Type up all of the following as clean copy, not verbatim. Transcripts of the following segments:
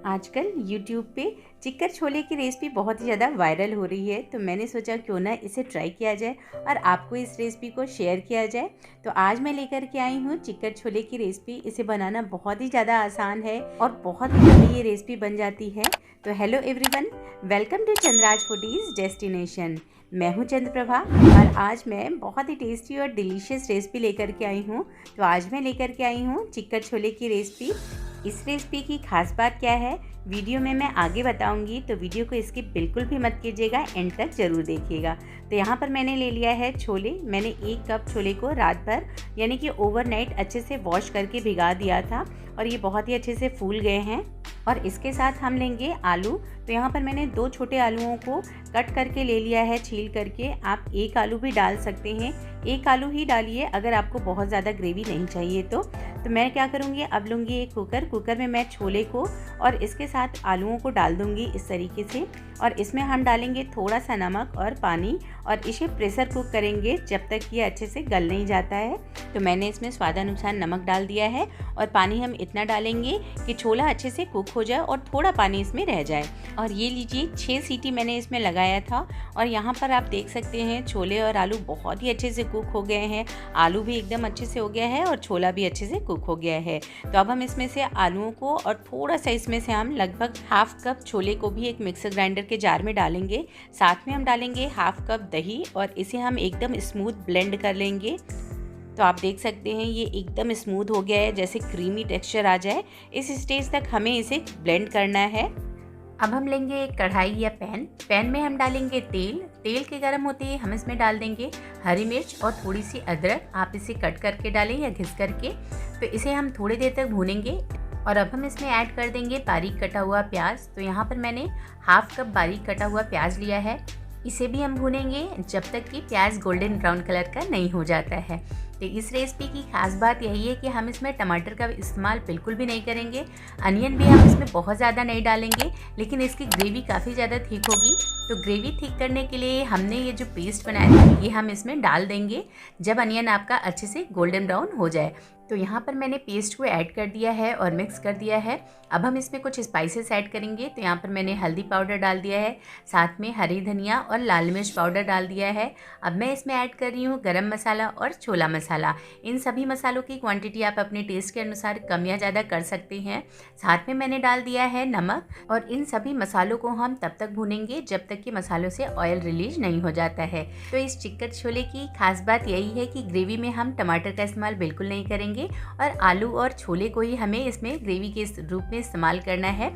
आजकल YouTube पे चिक्कर छोले की रेसिपी बहुत ही ज़्यादा वायरल हो रही है, तो मैंने सोचा क्यों ना इसे ट्राई किया जाए और आपको इस रेसिपी को शेयर किया जाए। तो आज मैं लेकर के आई हूँ चिक्कर छोले की रेसिपी। इसे बनाना बहुत ही ज़्यादा आसान है और बहुत ही जल्दी ये रेसिपी बन जाती है। तो hello everyone, welcome to Chandra's foodies destination. मैं हूँ चंद्रप्रभा और आज मैं बहुत ही टेस्टी और डिलीशियस रेसिपी लेकर के आई हूँ। तो आज मैं लेकर के आई हूँ चिक्कर छोले की रेसिपी। इस रेसिपी की खास बात क्या है वीडियो में मैं आगे बताऊंगी, तो वीडियो को स्किप बिल्कुल भी मत कीजिएगा, एंड तक ज़रूर देखिएगा। तो यहाँ पर मैंने ले लिया है छोले। मैंने 1 कप छोले को रात भर यानी कि ओवरनाइट अच्छे से वॉश करके भिगा दिया था और ये बहुत ही अच्छे से फूल गए हैं। और इसके साथ हम लेंगे आलू। तो यहाँ पर मैंने 2 छोटे आलूओं को कट करके ले लिया है, छील करके। आप 1 आलू भी डाल सकते हैं, 1 आलू ही डालिए अगर आपको बहुत ज़्यादा ग्रेवी नहीं चाहिए तो मैं क्या करूँगी, अब लूँगी एक कुकर में मैं छोले को और इसके साथ आलूओं को डाल दूँगी इस तरीके से। और इसमें हम डालेंगे थोड़ा सा नमक और पानी और इसे प्रेशर कुक करेंगे जब तक ये अच्छे से गल नहीं जाता है। तो मैंने इसमें स्वादानुसार नमक डाल दिया है और पानी हम इतना डालेंगे कि छोला अच्छे से कुक हो जाए और थोड़ा पानी इसमें रह जाए। और ये लीजिए 6 सीटी मैंने इसमें लगाया था और यहाँ पर आप देख सकते हैं छोले और आलू बहुत ही अच्छे से कुक हो गए हैं। आलू भी एकदम अच्छे से हो गया है और छोला भी अच्छे से कुक हो गया है। तो अब हम इसमें से आलूओं को और थोड़ा सा इसमें से हम लगभग ½ कप छोले को भी एक मिक्सर ग्राइंडर के जार में डालेंगे। साथ में हम डालेंगे ½ कप दही और इसे हम एकदम स्मूथ ब्लेंड कर लेंगे। तो आप देख सकते हैं ये एकदम स्मूथ हो गया है, जैसे क्रीमी टेक्सचर आ जाए इस स्टेज तक हमें इसे ब्लेंड करना है। अब हम लेंगे एक कढ़ाई या पैन में हम डालेंगे तेल के गर्म होते ही हम इसमें डाल देंगे हरी मिर्च और थोड़ी सी अदरक। आप इसे कट करके डालें या घिस करके। तो इसे हम थोड़ी देर तक भूनेंगे और अब हम इसमें ऐड कर देंगे बारीक कटा हुआ प्याज। तो यहाँ पर मैंने ½ कप बारीक कटा हुआ प्याज लिया है। इसे भी हम भूनेंगे जब तक कि प्याज गोल्डन ब्राउन कलर का नहीं हो जाता है। तो इस रेसिपी की खास बात यही है कि हम इसमें टमाटर का इस्तेमाल बिल्कुल भी नहीं करेंगे। अनियन भी हम इसमें बहुत ज़्यादा नहीं डालेंगे, लेकिन इसकी ग्रेवी काफ़ी ज़्यादा थिक होगी। तो ग्रेवी थिक करने के लिए हमने ये जो पेस्ट बनाया था ये हम इसमें डाल देंगे जब अनियन आपका अच्छे से गोल्डन ब्राउन हो जाए। तो यहाँ पर मैंने पेस्ट को ऐड कर दिया है और मिक्स कर दिया है। अब हम इसमें कुछ स्पाइसेस ऐड करेंगे। तो यहाँ पर मैंने हल्दी पाउडर डाल दिया है, साथ में हरी धनिया और लाल मिर्च पाउडर डाल दिया है। अब मैं इसमें ऐड कर रही हूँ गरम मसाला और छोला मसाला। इन सभी मसालों की क्वांटिटी आप अपने टेस्ट के अनुसार कम या ज़्यादा कर सकते हैं। साथ में मैंने डाल दिया है नमक और इन सभी मसालों को हम तब तक भूनेंगे जब तक कि मसालों से ऑयल रिलीज नहीं हो जाता है। तो इस चिक्कर छोले की खास बात यही है कि ग्रेवी में हम टमाटर का इस्तेमाल बिल्कुल नहीं करेंगे और आलू और छोले को ही हमें इसमें ग्रेवी के रूप में इस्तेमाल करना है।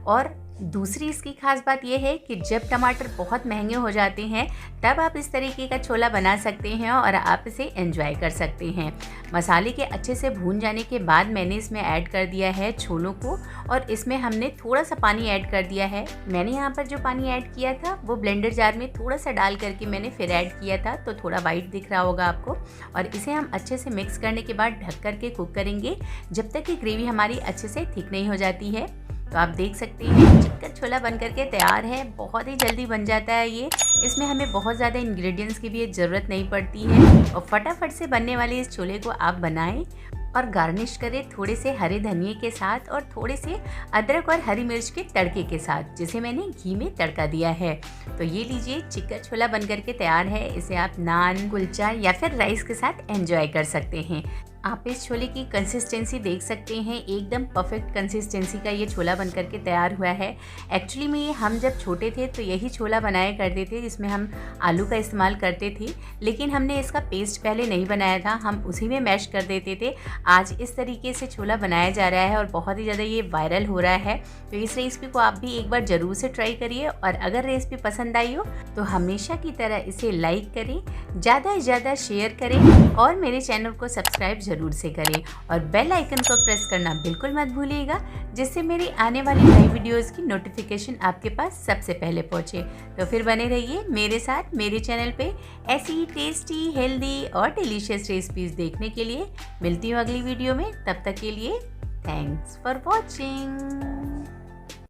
और दूसरी इसकी खास बात यह है कि जब टमाटर बहुत महंगे हो जाते हैं तब आप इस तरीके का छोला बना सकते हैं और आप इसे एंजॉय कर सकते हैं। मसाले के अच्छे से भून जाने के बाद मैंने इसमें ऐड कर दिया है छोलों को और इसमें हमने थोड़ा सा पानी ऐड कर दिया है। मैंने यहाँ पर जो पानी ऐड किया था वो ब्लेंडर जार में थोड़ा सा डाल करके मैंने फिर ऐड किया था, तो थोड़ा वाइट दिख रहा होगा आपको। और इसे हम अच्छे से मिक्स करने के बाद ढक करके कुक करेंगे जब तक कि ग्रेवी हमारी अच्छे से थिक नहीं हो जाती है। तो आप देख सकते हैं चिक्कर छोला बन करके तैयार है। बहुत ही जल्दी बन जाता है ये। इसमें हमें बहुत ज़्यादा इंग्रेडिएंट्स की भी ज़रूरत नहीं पड़ती है और फटाफट से बनने वाले इस छोले को आप बनाएं और गार्निश करें थोड़े से हरे धनिए के साथ और थोड़े से अदरक और हरी मिर्च के तड़के के साथ, जिसे मैंने घी में तड़का दिया है। तो ये लीजिए चिक्कर छोला बन करके तैयार है। इसे आप नान, कुलचा या फिर राइस के साथ एंजॉय कर सकते हैं। आप इस छोले की कंसिस्टेंसी देख सकते हैं, एकदम परफेक्ट कंसिस्टेंसी का ये छोला बन करके तैयार हुआ है। एक्चुअली में हम जब छोटे थे तो यही छोला बनाया करते थे जिसमें हम आलू का इस्तेमाल करते थे, लेकिन हमने इसका पेस्ट पहले नहीं बनाया था, हम उसी में मैश कर देते थे। आज इस तरीके से छोला बनाया जा रहा है और बहुत ही ज़्यादा ये वायरल हो रहा है। तो इस रेसिपी को आप भी एक बार ज़रूर से ट्राई करिए और अगर रेसिपी पसंद आई हो तो हमेशा की तरह इसे लाइक करें, ज़्यादा से ज़्यादा शेयर करें और मेरे चैनल को सब्सक्राइब ज़रूर से करें और बेल आइकन को प्रेस करना बिल्कुल मत भूलिएगा, जिससे मेरी आने वाली नई वीडियोस की नोटिफिकेशन आपके पास सबसे पहले पहुंचे। तो फिर बने रहिए मेरे साथ मेरे चैनल पे ऐसी टेस्टी, हेल्दी और डिलीशियस रेसिपीज देखने के लिए। मिलती हूँ अगली वीडियो में, तब तक के लिए थैंक्स फॉर वॉचिंग।